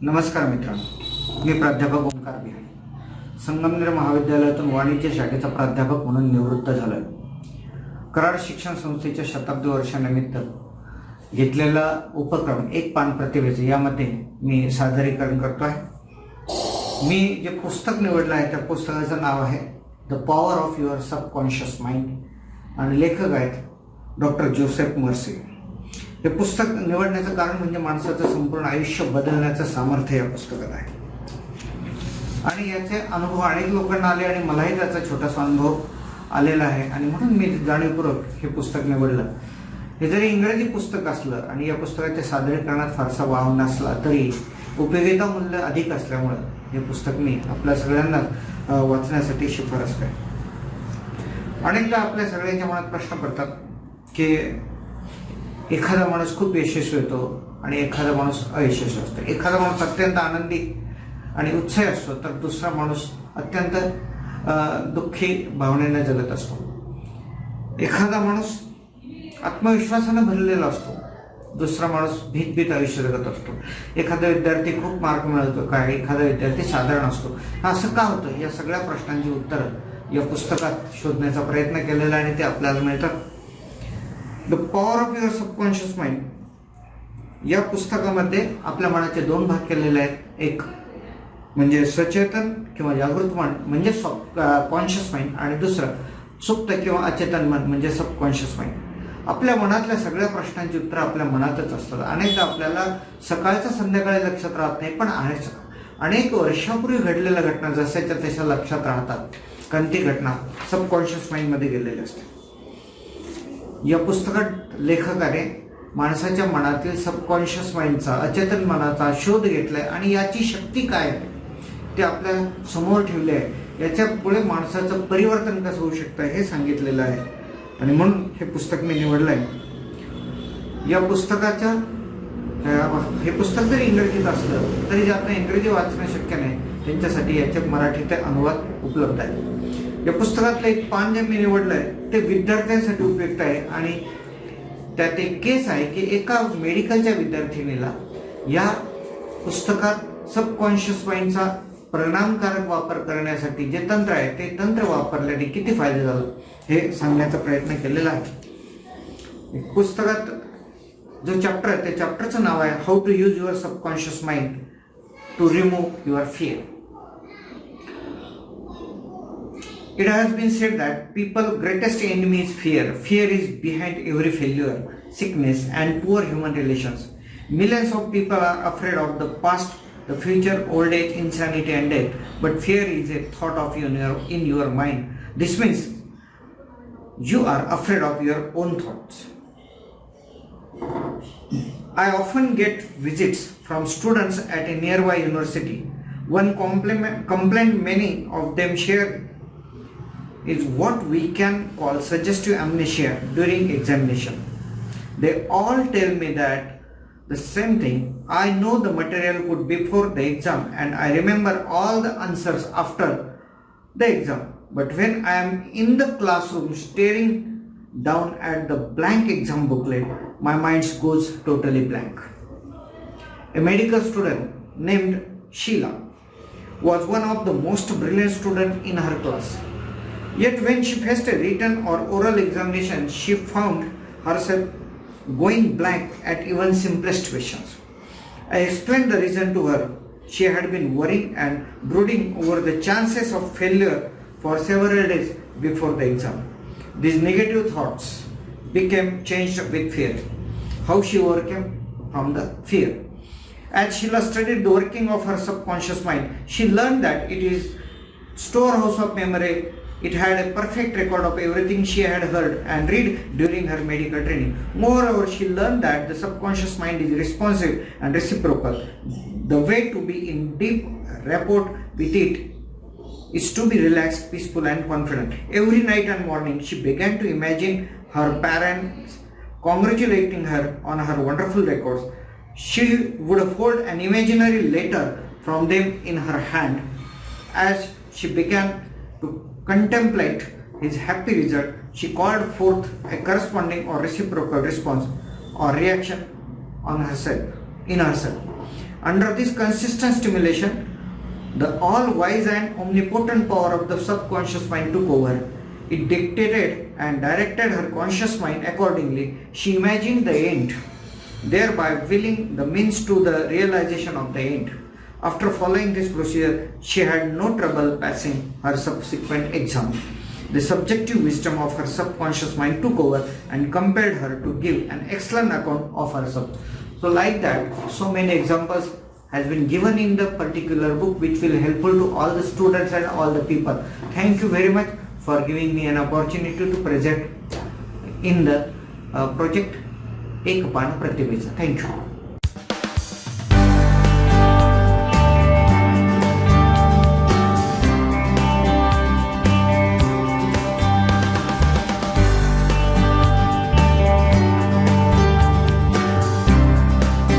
नमस्कार मित्रांनो, मी प्राध्यापक ओंकार बिहारी संगमनेर महाविद्यालयातून वाणिज्य शाखेचा प्राध्यापक म्हणून निवृत्त झालोय. कराड शिक्षण संस्थेच्या शताब्दी वर्षानिमित्त घेतलेला उपक्रम एक पान प्रतिभेचे यामध्ये मी सादरीकरण करतोय. मी जे पुस्तक निवडलं आहे त्या पुस्तकाचं नाव आहे the power of your subconscious mind आणि लेखक आहेत डॉक्टर जोसेफ मर्सी. हे पुस्तक निवडण्याचं कारण म्हणजे माणसाचं संपूर्ण आयुष्य बदलण्याचं सामर्थ्य या पुस्तकात आहे आणि याचे अनुभव अनेक लोकांना आले आणि मलाही त्याचा छोटासा अनुभव आलेला आहे आणि म्हणून मी जाणीवपूर्वक हे पुस्तक निवडलं. हे जरी इंग्रजी पुस्तक असलं आणि या पुस्तकाच्या सादरीकरणात फारसा वाव नसला तरी उपयोगिता मूल्य अधिक असल्यामुळं हे पुस्तक मी आपल्या सगळ्यांना वाचण्यासाठी शिफारस करेन. अनेकदा आपल्या सगळ्यांच्या मनात प्रश्न पडतात की एखादा माणूस खूप यशस्वी होतो आणि एखादा माणूस अयशस्वी असतो. एखादा माणूस अत्यंत आनंदी आणि उत्साही असतो तर दुसरा माणूस अत्यंत दुःखी भावनेने जगत असतो. एखादा माणूस आत्मविश्वासाने भरलेला असतो, दुसरा माणूस भीत आयुष्य जगत असतो. एखादा विद्यार्थी खूप मार्क मिळवतो काय, एखादा विद्यार्थी साधारण असतो. असं का होतं या सगळ्या प्रश्नांची उत्तरं या पुस्तकात शोधण्याचा प्रयत्न केलेला आणि ते आपल्याला मिळतात. The power of your subconscious mind या पुस्तकामध्ये आपल्या मनाचे दोन भाग केलेले आहेत. एक म्हणजे सचेतन किंवा जागृत मन म्हणजे कॉन्शियस माइंड आणि दुसरं सुप्त किंवा अचेतन मन म्हणजे सबकॉन्शियस माइंड. आपल्या मनातल्या सगळ्या प्रश्नांची उत्तरं आपल्या मनातच असतात. अनेकदा आपल्याला सकाळचं संध्याकाळी लक्षात राहत नाही, पण अनेक वर्षापूर्वी घडलेल्या घटना जशाच्या तशा लक्षात राहतात, कारण ती घटना सबकॉन्शियस माइंडमध्ये गेलेली असते. या पुस्तकात लेखकाने माणसाच्या मनातील सबकॉन्शियस माइंडचा अचेतन मनाचा शोध घेतलाय आणि याची शक्ती काय आहे ते आपल्या समोर ठेवले आहे. याच्यापुढे माणसाचं परिवर्तन कसं होऊ शकतं हे सांगितलेलं आहे आणि म्हणून हे पुस्तक मी निवडलं आहे. या पुस्तकाच्या हे पुस्तक जरी इंग्रजीत असलं तरी ज्यांना इंग्रजी वाचणं शक्य नाही त्यांच्यासाठी याचे मराठीत अनुवाद उपलब्ध आहे. या पुस्तकातलं एक पान जे मी निवडलं आहे ते विद्यार्थ्यांसाठी उपयुक्त आहे आणि त्यात एक केस आहे की एका मेडिकलच्या विद्यार्थिनीला या पुस्तकात सबकॉन्शियस माइंडचा परिणामकारक वापर करण्यासाठी जे तंत्र आहे ते तंत्र वापरल्याने किती फायदे झाला हे सांगण्याचा प्रयत्न केलेला आहे. पुस्तकात जो चॅप्टर आहे त्या चॅप्टरचं नाव आहे how to use your subconscious mind to remove your fear. It has been said that people's greatest enemy is fear. Fear is behind every failure, sickness, and poor human relations. Millions of people are afraid of the past, the future, old age, insanity, and death. But fear is a thought of in your mind. This means you are afraid of your own thoughts. I often get visits from students at a nearby university. One complaint many of them share is what we can call suggestive amnesia during examination. They all tell me that the same thing. I know the material good before the exam and I remember all the answers after the exam. But when I am in the classroom staring down at the blank exam booklet, my mind goes totally blank. A medical student named Sheila was one of the most brilliant students in her class. Yet when she faced a written or oral examination, she found herself going blank at even simplest questions. I explained the reason to her. She had been worrying and brooding over the chances of failure for several days before the exam. These negative thoughts became changed with fear. How she overcame from the fear? As Sheila studied the working of her subconscious mind, she learned that it is storehouse of memory. It had a perfect record of everything she had heard and read during her medical training. Moreover, she learned that the subconscious mind is responsive and reciprocal. The way to be in deep rapport with it is to be relaxed, peaceful and confident. Every night and morning, she began to imagine her parents congratulating her on her wonderful records. She would hold an imaginary letter from them in her hand. As she began to contemplate his happy result, she called forth a corresponding or reciprocal response or reaction in herself. Under this consistent stimulation, the all-wise and omnipotent power of the subconscious mind took over. It dictated and directed her conscious mind accordingly. She imagined the end, thereby willing the means to the realization of the end. After following this procedure, she had no trouble passing her subsequent exam. The subjective wisdom of her subconscious mind took over and compelled her to give an excellent account of herself. So like that, so many examples has been given in the particular book, which will helpful to all the students and all the people. Thank you very much for giving me an opportunity to present in the project एक पान प्रतिभेचा. Thank you.